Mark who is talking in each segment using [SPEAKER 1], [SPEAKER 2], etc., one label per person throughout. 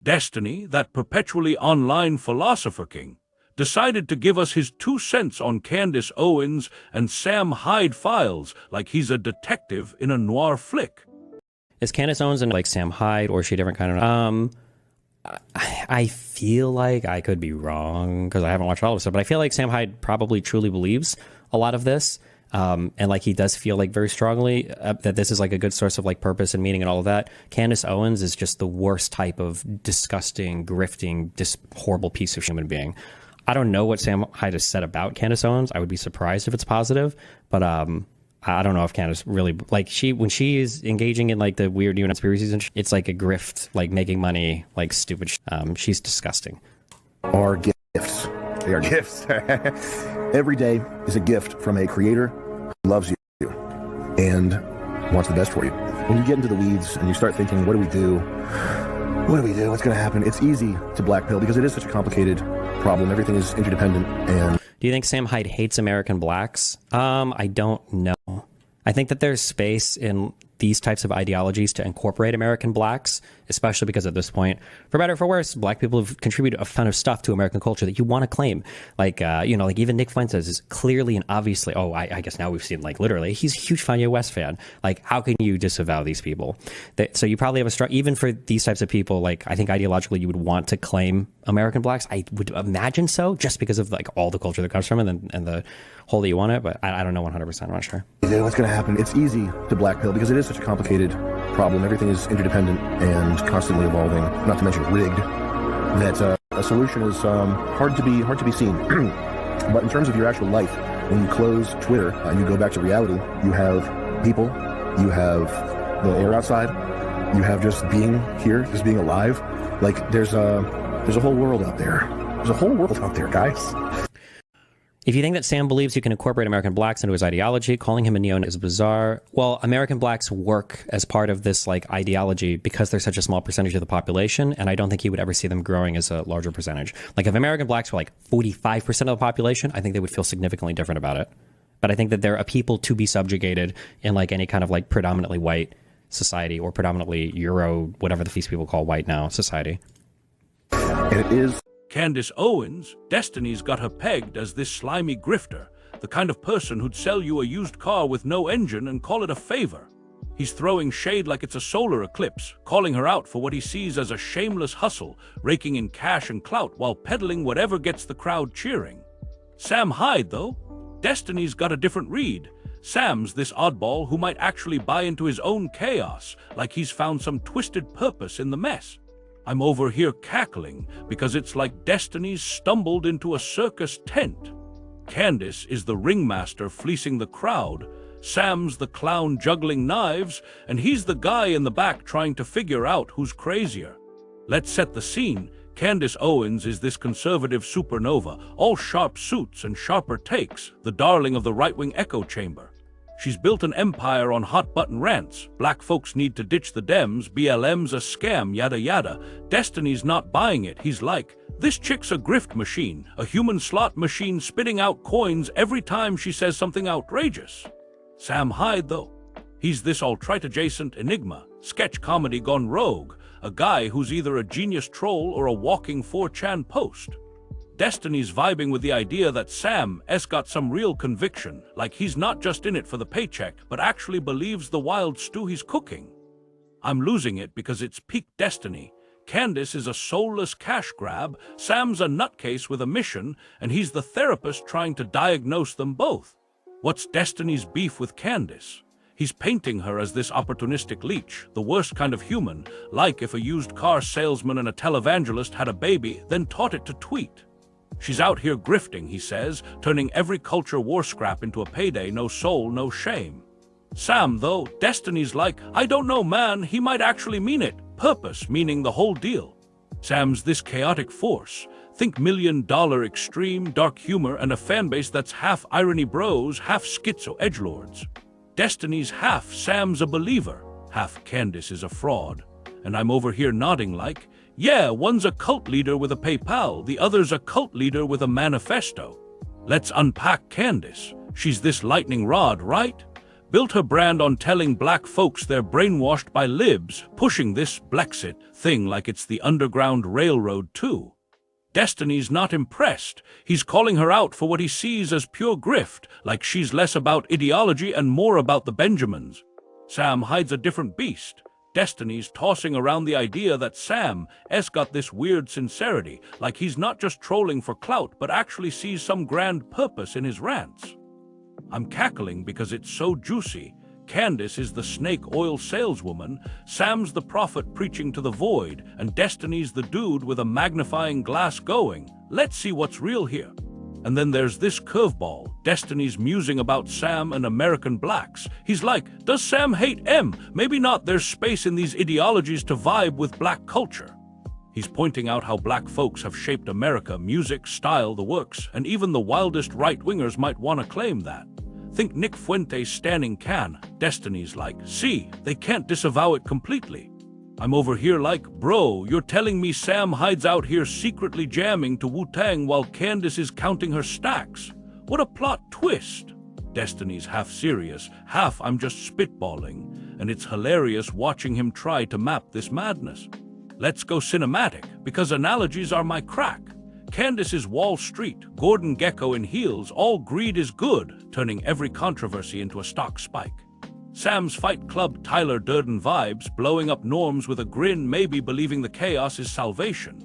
[SPEAKER 1] Destiny, that perpetually online philosopher king, decided to give us his 2 cents on Candace Owens and Sam Hyde files like he's a detective in a noir flick.
[SPEAKER 2] Is Candace Owens and like Sam Hyde, or is she a different kind of... I feel like I could be wrong because I haven't watched all of it, but I feel like Sam Hyde probably truly believes a lot of this. And like he does feel like very strongly that this is like a good source of like purpose and meaning and all of that. Candace Owens is just the worst type of disgusting, grifting, horrible piece of human being. I don't know what Sam Hyde has said about Candace Owens. I would be surprised if it's positive, but I don't know if Candace really, like, when she is engaging in like the weird new conspiracies and it's like a grift, like making money, like stupid. She's disgusting.
[SPEAKER 3] Are gifts. They are gifts. Every day is a gift from a creator who loves you and wants the best for you. When you get into the weeds and you start thinking, what do we do? What do we do? What's going to happen? It's easy to black pill because it is such a complicated problem. Everything is interdependent. And
[SPEAKER 2] do you think Sam Hyde hates American blacks? I don't know. I think that there's space in these types of ideologies to incorporate American blacks, especially because at this point, for better or for worse, black people have contributed a ton of stuff to American culture that you want to claim. Like, like even Nick Fuentes is clearly and obviously, I guess now we've seen like literally, he's a huge Kanye West fan. Like, how can you disavow these people? So you probably have a strong, even for these types of people, like I think ideologically you would want to claim American blacks. I would imagine so, just because of like all the culture that comes from it and the whole that you want it, but I don't know 100%, I'm not sure.
[SPEAKER 3] What's going to happen? It's easy to black pill because it is such a complicated problem. Everything is interdependent and constantly evolving, not to mention rigged, that a solution is hard to be seen. But in terms of your actual life, when you close Twitter and you go back to reality, you have people, you have the air outside, you have just being here, just being alive. Like there's a whole world out there. There's a whole world out there, guys.
[SPEAKER 2] If you think that Sam believes you can incorporate American blacks into his ideology, calling him a neo is bizarre. Well, American blacks work as part of this like ideology because they're such a small percentage of the population, and I don't think he would ever see them growing as a larger percentage. Like if American blacks were like 45% of the population, I think they would feel significantly different about it. But I think that they're a people to be subjugated in like any kind of like predominantly white society or predominantly Euro, whatever these people call white now, society.
[SPEAKER 3] And it is
[SPEAKER 1] Candace Owens, Destiny's got her pegged as this slimy grifter, the kind of person who'd sell you a used car with no engine and call it a favor. He's throwing shade like it's a solar eclipse, calling her out for what he sees as a shameless hustle, raking in cash and clout while peddling whatever gets the crowd cheering. Sam Hyde, though, Destiny's got a different read. Sam's this oddball who might actually buy into his own chaos, like he's found some twisted purpose in the mess. I'm over here cackling because it's like Destiny's stumbled into a circus tent. Candace is the ringmaster fleecing the crowd, Sam's the clown juggling knives, and he's the guy in the back trying to figure out who's crazier. Let's set the scene. Candace Owens is this conservative supernova, all sharp suits and sharper takes, the darling of the right-wing echo chamber. She's built an empire on hot-button rants. Black folks need to ditch the Dems, BLM's a scam, yada yada. Destiny's not buying it. He's like, this chick's a grift machine, a human slot machine spitting out coins every time she says something outrageous. Sam Hyde, though, he's this alt-right-adjacent enigma, sketch comedy gone rogue, a guy who's either a genius troll or a walking 4chan post. Destiny's vibing with the idea that Sam's got some real conviction, like he's not just in it for the paycheck, but actually believes the wild stew he's cooking. I'm losing it because it's peak Destiny. Candace is a soulless cash grab, Sam's a nutcase with a mission, and he's the therapist trying to diagnose them both. What's Destiny's beef with Candace? He's painting her as this opportunistic leech, the worst kind of human, like if a used car salesman and a televangelist had a baby, then taught it to tweet. She's out here grifting, he says, turning every culture war scrap into a payday, no soul, no shame. Sam, though, Destiny's like, I don't know, man, he might actually mean it. Purpose, meaning the whole deal. Sam's this chaotic force. Think $1 million extreme, dark humor and a fanbase that's half irony bros, half schizo edgelords. Destiny's half Sam's a believer, half Candace is a fraud. And I'm over here nodding like, yeah, one's a cult leader with a PayPal, the other's a cult leader with a manifesto. Let's unpack Candace. She's this lightning rod, right? built her brand on telling black folks they're brainwashed by libs, pushing this Blexit thing like it's the Underground Railroad too. Destiny's not impressed. He's calling her out for what he sees as pure grift, like she's less about ideology and more about the Benjamins. Sam Hyde's a different beast. Destiny's tossing around the idea that Sam's got this weird sincerity, like he's not just trolling for clout but actually sees some grand purpose in his rants. I'm cackling because it's so juicy. Candace is the snake oil saleswoman, Sam's the prophet preaching to the void, and Destiny's the dude with a magnifying glass going, let's see what's real here. And then there's this curveball, Destiny's musing about Sam and American blacks. He's like, does Sam hate M? Maybe not, there's space in these ideologies to vibe with black culture. He's pointing out how black folks have shaped America, music, style, the works, and even the wildest right-wingers might want to claim that. Think Nick Fuentes standing can. Destiny's like, see, they can't disavow it completely. I'm over here like, bro, you're telling me Sam Hyde's out here secretly jamming to Wu-Tang while Candace is counting her stacks? What a plot twist. Destiny's half serious, half I'm just spitballing, and it's hilarious watching him try to map this madness. Let's go cinematic, because analogies are my crack. Candace is Wall Street, Gordon Gekko in heels, all greed is good, turning every controversy into a stock spike. Sam's Fight Club Tyler Durden vibes, blowing up norms with a grin, maybe believing the chaos is salvation.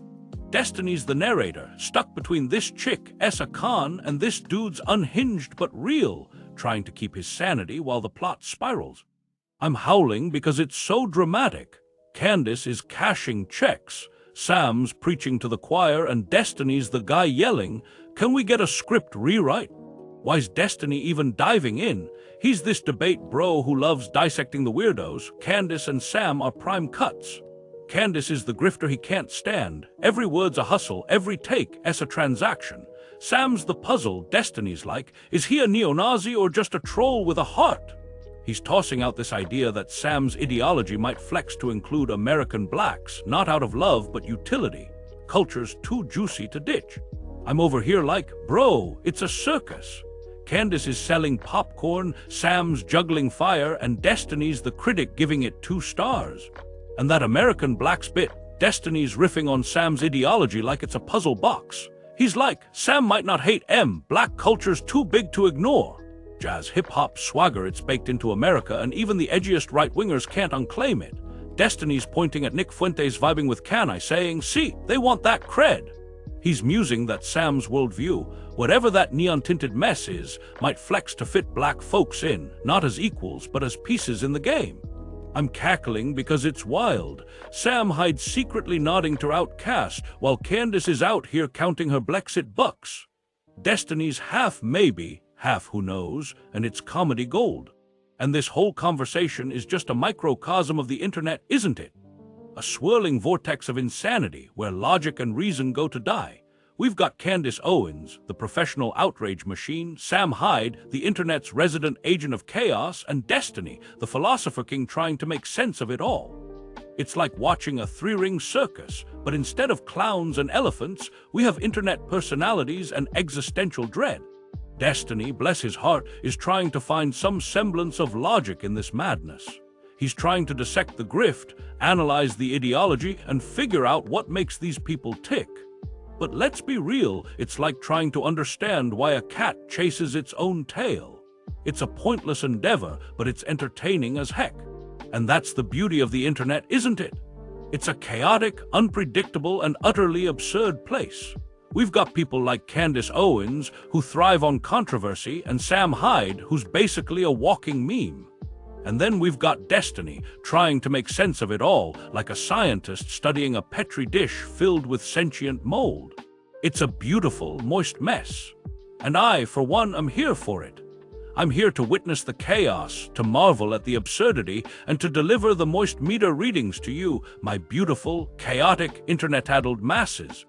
[SPEAKER 1] Destiny's the narrator, stuck between this chick, Essa Khan, and this dude's unhinged but real, trying to keep his sanity while the plot spirals. I'm howling because it's so dramatic. Candace is cashing checks, Sam's preaching to the choir, and Destiny's the guy yelling, can we get a script rewrite? Why's Destiny even diving in? He's this debate bro who loves dissecting the weirdos. Candace and Sam are prime cuts. Candace is the grifter he can't stand. Every word's a hustle, every take is a transaction. Sam's the puzzle. Destiny's like, is he a neo-Nazi or just a troll with a heart? He's tossing out this idea that Sam's ideology might flex to include American blacks, not out of love but utility. Culture's too juicy to ditch. I'm over here like, bro, it's a circus. Candace is selling popcorn, Sam's juggling fire, and Destiny's the critic giving it 2 stars. And that American blacks bit, Destiny's riffing on Sam's ideology like it's a puzzle box. He's like, Sam might not hate M, black culture's too big to ignore. Jazz hip-hop swagger, it's baked into America, and even the edgiest right-wingers can't unclaim it. Destiny's pointing at Nick Fuentes vibing with Can-I, saying, see, they want that cred. He's musing that Sam's worldview, whatever that neon-tinted mess is, might flex to fit black folks in, not as equals, but as pieces in the game. I'm cackling because it's wild. Sam Hyde secretly nodding to Outcast, while Candace is out here counting her Blexit bucks. Destiny's half maybe, half who knows, and it's comedy gold. And this whole conversation is just a microcosm of the internet, isn't it? A swirling vortex of insanity where logic and reason go to die. We've got Candace Owens, the professional outrage machine, Sam Hyde, the internet's resident agent of chaos, and Destiny, the philosopher king trying to make sense of it all. It's like watching a 3-ring circus, but instead of clowns and elephants, we have internet personalities and existential dread. Destiny, bless his heart, is trying to find some semblance of logic in this madness. He's trying to dissect the grift, analyze the ideology, and figure out what makes these people tick. But let's be real, it's like trying to understand why a cat chases its own tail. It's a pointless endeavor, but it's entertaining as heck. And that's the beauty of the internet, isn't it? It's a chaotic, unpredictable, and utterly absurd place. We've got people like Candace Owens, who thrive on controversy, and Sam Hyde, who's basically a walking meme. And then we've got Destiny, trying to make sense of it all, like a scientist studying a petri dish filled with sentient mold. It's a beautiful, moist mess. And I, for one, am here for it. I'm here to witness the chaos, to marvel at the absurdity, and to deliver the moist meter readings to you, my beautiful, chaotic, internet-addled masses.